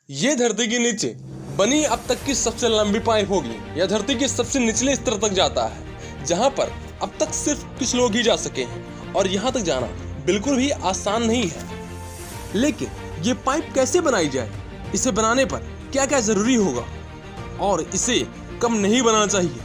ये धरती के नीचे बनी अब तक की सबसे लंबी पाइप होगी। यह धरती के सबसे निचले स्तर तक जाता है, जहां पर अब तक सिर्फ कुछ लोग ही जा सके हैं और यहां तक जाना बिल्कुल भी आसान नहीं है। लेकिन ये पाइप कैसे बनाई जाए, इसे बनाने पर क्या क्या जरूरी होगा और इसे कम नहीं बनाना चाहिए,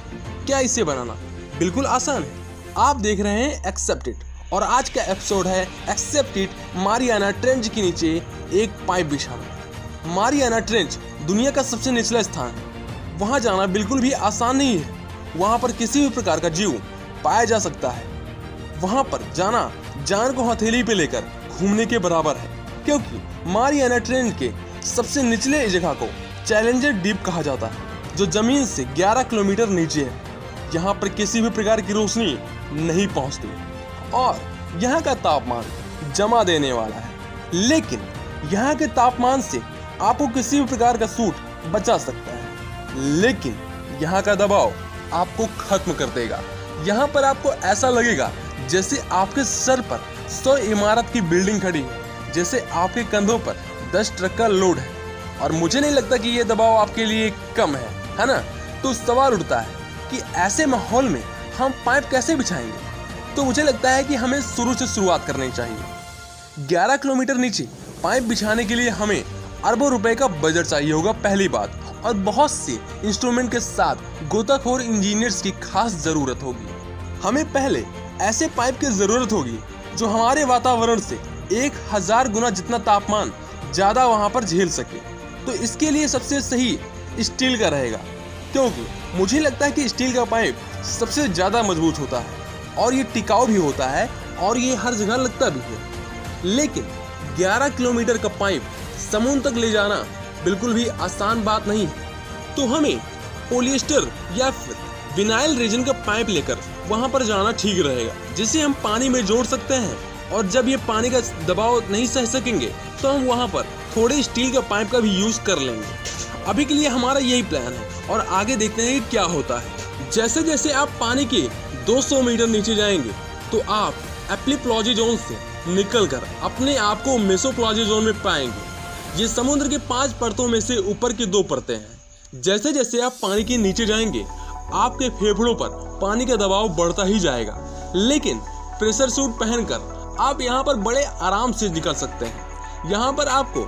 क्या इसे बनाना बिल्कुल आसान है। आप देख रहे हैं एक्सेप्टेड और आज का एपिसोड है एक्सेप्टेड मारियाना ट्रेंच के नीचे एक पाइप बिछाना। मारियाना ट्रेंच दुनिया का सबसे निचला स्थान है। वहां जाना बिल्कुल भी आसान नहीं है। वहां पर किसी भी प्रकार का जीव पाया जा सकता है। वहां पर जाना जान को हथेली पे लेकर घूमने के बराबर है, क्योंकि मारियाना ट्रेंच के सबसे निचले जगह को चैलेंजर डीप कहा जाता है, जो जमीन से 11 किलोमीटर नीचे है। यहाँ पर किसी भी प्रकार की रोशनी नहीं पहुँचती और यहाँ का तापमान जमा देने वाला है। लेकिन यहाँ के तापमान से आपको किसी भी प्रकार का सूट बचा सकता है, लेकिन यहाँ का दबाव आपको खत्म कर देगा। यहाँ पर आपको ऐसा लगेगा जैसे आपके सर पर 100 इमारत की बिल्डिंग खड़ी है, जैसे आपके कंधों पर 10 ट्रक का लोड है। और मुझे नहीं लगता कि ये दबाव आपके लिए कम है ना? तो सवाल उठता है कि ऐसे माहौल में हम पाइप कैसे बिछाएंगे। तो मुझे लगता है कि हमें शुरू से शुरुआत करनी चाहिए। 11 किलोमीटर नीचे पाइप बिछाने के लिए हमें अरबों रुपए का बजट चाहिए होगा, पहली बात, और बहुत से इंस्ट्रूमेंट के साथ गोताखोर इंजीनियर्स की खास जरूरत होगी। हमें पहले ऐसे पाइप की जरूरत होगी जो हमारे वातावरण से 1000 गुना जितना तापमान ज्यादा वहां पर झेल सके। तो इसके लिए सबसे सही स्टील का रहेगा, क्योंकि मुझे लगता है कि स्टील का पाइप सबसे ज्यादा मजबूत होता है और ये टिकाऊ भी होता है और ये हर जगह लगता भी है। लेकिन 11 किलोमीटर का पाइप समुद्र तक ले जाना बिल्कुल भी आसान बात नहीं है। तो हमें पॉलिएस्टर या फिर विनाइल रेजिन का पाइप लेकर वहां पर जाना ठीक रहेगा, जिसे हम पानी में जोड़ सकते हैं। और जब ये पानी का दबाव नहीं सह सकेंगे तो हम वहां पर थोड़े स्टील का पाइप का भी यूज कर लेंगे। अभी के लिए हमारा यही प्लान है और आगे देखते हैं क्या होता है। जैसे जैसे आप पानी के 200 मीटर नीचे जाएंगे तो आप एप्लीप्लॉजी जोन से निकलकर अपने आप को मेसोप्लॉजी जोन में पाएंगे। ये समुद्र के 5 परतों में से ऊपर की 2 परतें हैं। जैसे जैसे आप पानी के नीचे जाएंगे आपके फेफड़ों पर पानी का दबाव बढ़ता ही जाएगा, लेकिन प्रेशर सूट पहनकर आप यहाँ पर बड़े आराम से निकल सकते हैं। यहाँ पर आपको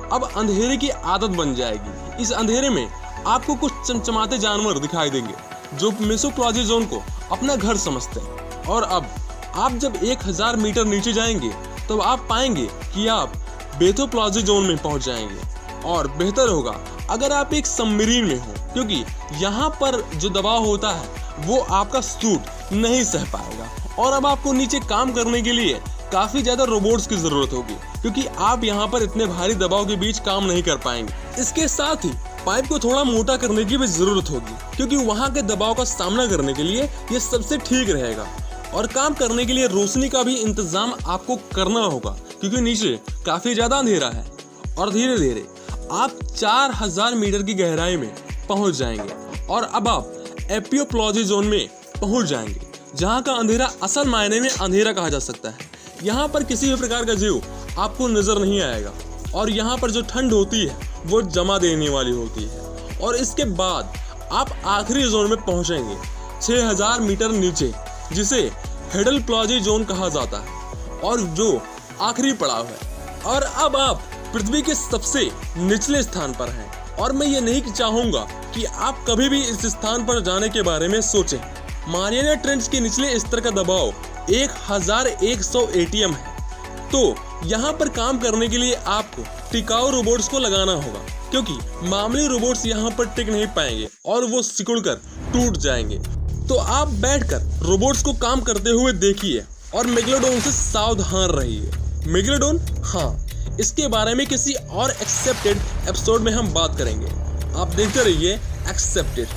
अब अंधेरे की आदत बन जाएगी। इस अंधेरे में आपको कुछ चमचमाते जानवर दिखाई देंगे जो मेसोप्लॉजी जोन को अपना घर समझते हैं। और अब आप जब 1000 मीटर नीचे जाएंगे तो आप पाएंगे कि आप बेथोप्लॉजी जोन में पहुंच जाएंगे। और बेहतर होगा अगर आप एक सबमरीन में हो, क्योंकि यहाँ पर जो दबाव होता है वो आपका सूट नहीं सह पाएगा। और अब आपको नीचे काम करने के लिए काफी ज्यादा रोबोट्स की जरूरत होगी, क्योंकि आप यहाँ पर इतने भारी दबाव के बीच काम नहीं कर पाएंगे। इसके साथ ही पाइप को थोड़ा मोटा करने की भी जरूरत होगी, क्योंकि वहाँ के दबाव का सामना करने के लिए ये सबसे ठीक रहेगा। और काम करने के लिए रोशनी का भी इंतजाम आपको करना होगा, क्योंकि नीचे काफी ज्यादा अंधेरा है। और धीरे धीरे आप 4000 मीटर की गहराई में पहुंच जाएंगे और अब आप एपियोप्लॉजी जोन में पहुंच जाएंगे, जहां का अंधेरा असल मायने में अंधेरा कहा जा सकता है। यहाँ पर किसी भी प्रकार का जीव आपको नजर नहीं आएगा और यहाँ पर जो ठंड होती है वो जमा देने वाली होती है। और इसके बाद आप आखिरी जोन में पहुंचेंगे 6000 मीटर नीचे, जिसे हेडलप्लॉजी जोन कहा जाता है और जो आखिरी पड़ाव है। और अब आप पृथ्वी के सबसे निचले स्थान पर हैं और मैं ये नहीं चाहूंगा कि आप कभी भी इस स्थान पर जाने के बारे में सोचें। मारियाना ट्रेंच के निचले स्तर का दबाव 1100 ATM है। तो यहाँ पर काम करने के लिए आपको टिकाऊ रोबोट्स को लगाना होगा, क्योंकि मामूली रोबोट्स यहाँ पर टिक नहीं पाएंगे और वो सिकुड़कर टूट जाएंगे। तो आप बैठकर रोबोट्स को काम करते हुए देखिए और मेगालोडॉन से सावधान रहिए। मेगालोडॉन, हाँ, इसके बारे में किसी और एक्सेप्टेड एपिसोड में हम बात करेंगे। आप देखते रहिए एक्सेप्टेड।